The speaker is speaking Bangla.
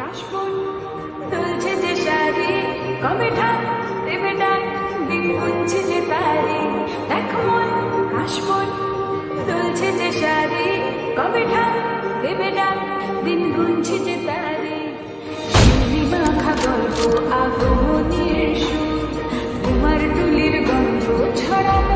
কাশবন তুলছে যে শাড়ি, কবে ঢাক দেবে ডাক, দিন গুনছে যে তারি। দেখ মন কাশবন তুলছে যে শাড়ি, কবে ঢাক দেবে ডাক, দিন গুনছে যে তারি। শিউলি মাখা গল্প আগমনের সুর, তোমার তুলির গন্ধ ছড়ানো